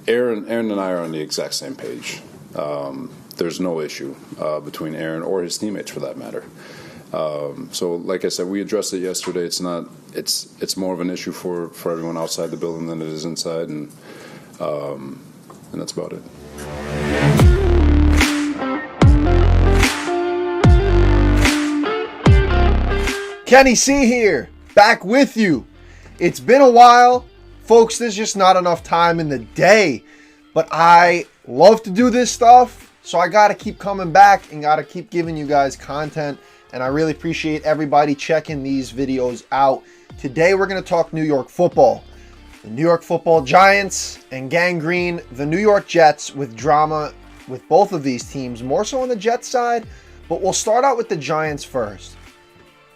Aaron and I are on the exact same page. There's no issue between Aaron or his teammates, for that matter. So, like I said, we addressed it yesterday. It's not. It's more of an issue for everyone outside the building than it is inside, and that's about it. Kenny C here, back with you. It's been a while. Folks, there's just not enough time in the day. But I love to do this stuff, so I got to keep coming back and got to keep giving you guys content. And I really appreciate everybody checking these videos out. Today we're going to talk New York football. The New York football Giants and gangrene, the New York Jets, with drama with both of these teams, more so on the Jets side. But we'll start out with the Giants first.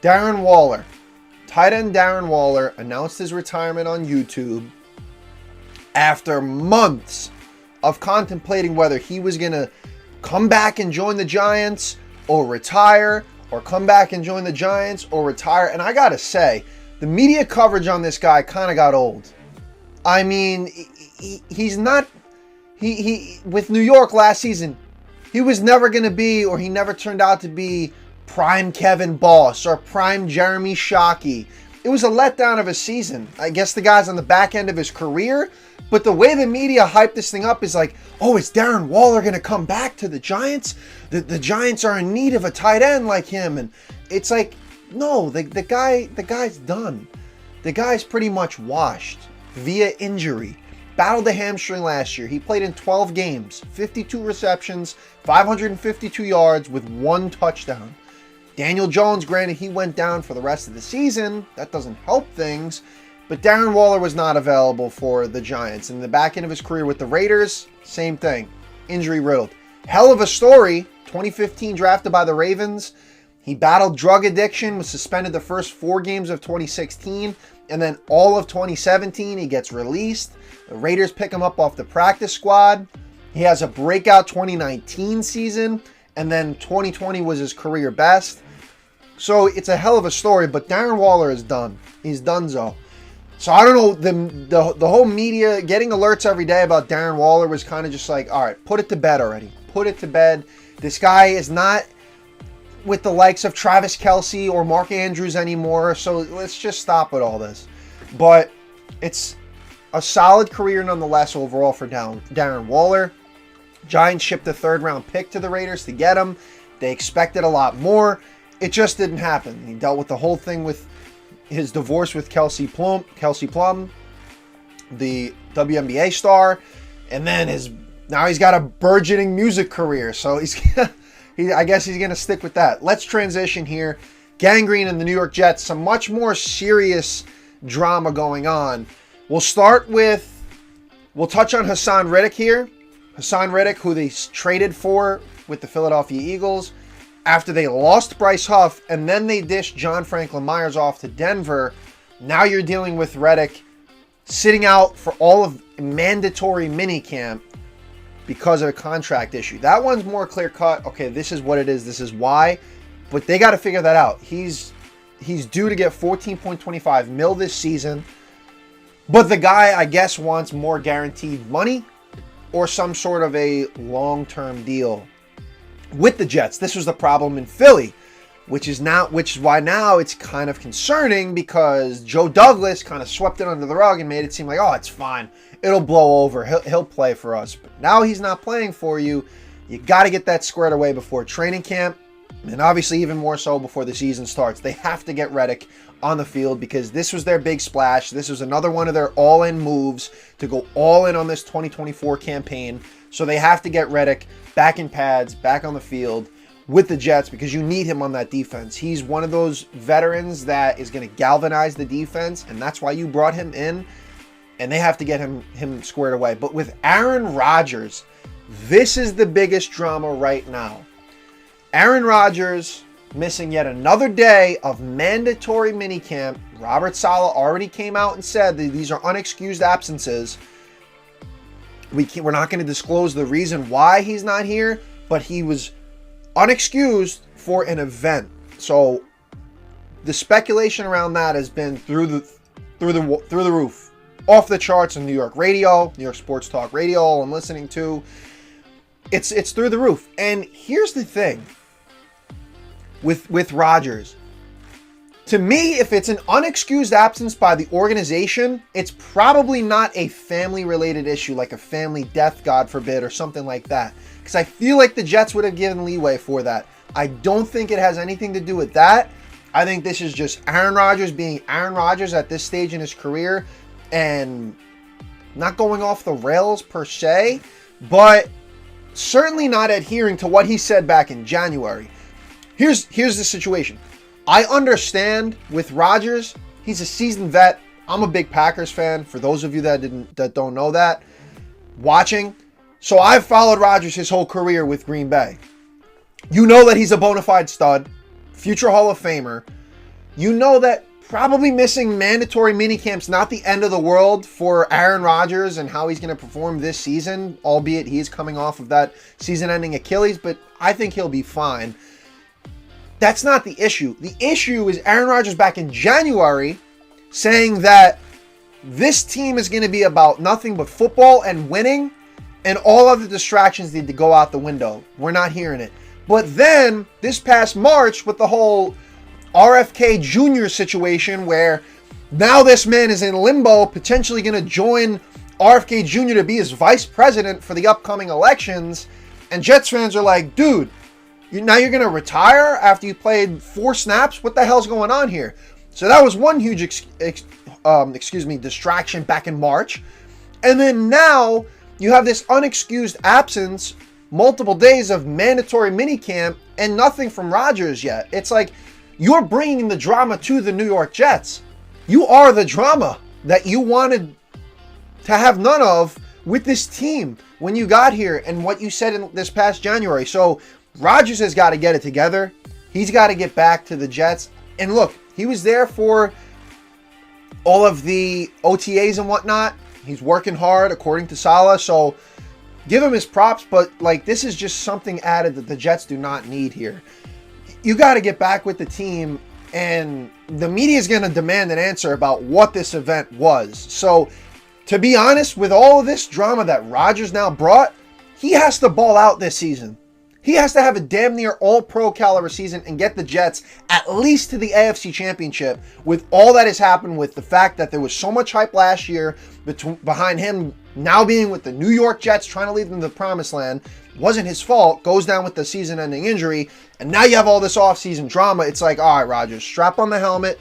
Darren Waller, tight end Darren Waller, announced his retirement on YouTube after months of contemplating whether he was going to come back and join the Giants or retire, or come back and join the Giants or retire. And I got to say, the media coverage on this guy kind of got old. I mean, he's not, with New York last season, he was never going to be, or he never turned out to be, prime Kevin Boss or prime Jeremy Shockey. It was a letdown of a season. I guess the guy's on the back end of his career, but the way the media hyped this thing up is like, oh, is Darren Waller going to come back to the Giants? The Giants are in need of a tight end like him. And it's like, no, the guy's done. The guy's pretty much washed via injury. Battled a hamstring last year. He played in 12 games, 52 receptions, 552 yards with 1 touchdown. Daniel Jones, granted, he went down for the rest of the season. That doesn't help things. But Darren Waller was not available for the Giants. In the back end of his career with the Raiders, same thing. Injury riddled. Hell of a story. 2015 drafted by the Ravens. He battled drug addiction, was suspended the first 4 games of 2016. And then all of 2017, he gets released. The Raiders pick him up off the practice squad. He has a breakout 2019 season. And then 2020 was his career best. So it's a hell of a story, but Darren Waller is done. He's donezo. So I don't know, the whole media getting alerts every day about Darren Waller was kind of just like, all right, put it to bed already. Put it to bed. This guy is not with the likes of Travis Kelce or Mark Andrews anymore, so let's just stop with all this. But it's a solid career nonetheless overall for Darren Waller. Giants shipped a 3rd-round pick to the Raiders to get him. They expected a lot more. It just didn't happen. He dealt with the whole thing with his divorce with Kelsey Plum, the WNBA star, and then now he's got a burgeoning music career. So I guess he's going to stick with that. Let's transition here. Gangrene and the New York Jets, some much more serious drama going on. We'll touch on Hassan Reddick here. Hassan Reddick, who they traded for with the Philadelphia Eagles after they lost Bryce Huff, and then they dished John Franklin Myers off to Denver. Now you're dealing with Reddick sitting out for all of mandatory minicamp because of a contract issue. That one's more clear-cut. Okay, this is what it is. This is why. But they got to figure that out. He's due to get $14.25 million this season. But the guy, I guess, wants more guaranteed money or some sort of a long-term deal with the Jets. This was the problem in Philly, which is why now it's kind of concerning, because Joe Douglas kind of swept it under the rug and made it seem like, oh, it's fine. It'll blow over. He'll play for us. But now he's not playing for you. You got to get that squared away before training camp, and obviously even more so before the season starts. They have to get Reddick on the field because this was their big splash. This was another one of their all-in moves to go all in on this 2024 campaign. So they have to get Reddick back in pads, back on the field with the Jets, because you need him on that defense. He's one of those veterans that is going to galvanize the defense, and that's why you brought him in, and they have to get him squared away. But with Aaron Rodgers, this is the biggest drama right now. Aaron Rodgers missing yet another day of mandatory minicamp. Robert Saleh already came out and said that these are unexcused absences. We're not going to disclose the reason why he's not here, but he was unexcused for an event. So the speculation around that has been through the roof. off the charts on New York radio, New York sports talk radio, all I'm listening to. It's through the roof. And here's the thing with Rodgers. To me, if it's an unexcused absence by the organization, it's probably not a family-related issue, like a family death, God forbid, or something like that. Because I feel like the Jets would have given leeway for that. I don't think it has anything to do with that. I think this is just Aaron Rodgers being Aaron Rodgers at this stage in his career and not going off the rails per se, but certainly not adhering to what he said back in January. Here's the situation. I understand with Rodgers, he's a seasoned vet. I'm a big Packers fan, for those of you that don't know that, watching. So I've followed Rodgers his whole career with Green Bay. You know that he's a bona fide stud, future Hall of Famer. You know that probably missing mandatory minicamp's not the end of the world for Aaron Rodgers and how he's going to perform this season, albeit he is coming off of that season-ending Achilles, but I think he'll be fine. That's not the issue. The issue is Aaron Rodgers back in January saying that this team is going to be about nothing but football and winning, and all other distractions need to go out the window. We're not hearing it. But then, this past March, with the whole RFK Jr. situation, where now this man is in limbo, potentially going to join RFK Jr. to be his vice president for the upcoming elections, and Jets fans are like, dude, now you're going to retire after you played 4 snaps? What the hell's going on here? So that was one huge, distraction back in March. And then now you have this unexcused absence, multiple days of mandatory minicamp, and nothing from Rodgers yet. It's like you're bringing the drama to the New York Jets. You are the drama that you wanted to have none of with this team when you got here and what you said in this past January. So Rodgers has got to get it together. He's got to get back to the Jets. And look, he was there for all of the OTAs and whatnot. He's working hard, according to Saleh. So give him his props, but like this is just something added that the Jets do not need here. You got to get back with the team, and the media is going to demand an answer about what this event was. So to be honest, with all of this drama that Rodgers now brought, he has to ball out this season. He has to have a damn near all-pro caliber season and get the Jets at least to the AFC Championship with all that has happened, with the fact that there was so much hype last year behind him now being with the New York Jets, trying to lead them to the promised land. Wasn't his fault. Goes down with the season-ending injury. And now you have all this off-season drama. It's like, all right, Rodgers, strap on the helmet,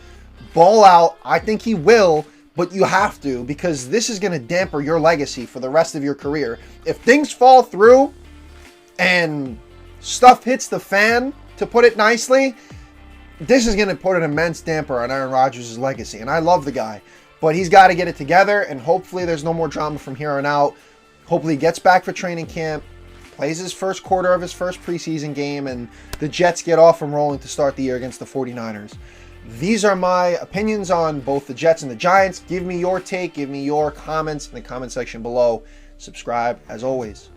ball out. I think he will, but you have to, because this is going to damper your legacy for the rest of your career. If things fall through and stuff hits the fan, to put it nicely, this is going to put an immense damper on Aaron Rodgers' legacy. And I love the guy, but he's got to get it together, and hopefully there's no more drama from here on out. Hopefully he gets back for training camp, plays his first quarter of his first preseason game, and the Jets get off and rolling to start the year against the 49ers. These are my opinions on both the Jets and the Giants. Give me your take. Give me your comments in the comment section below. Subscribe, as always.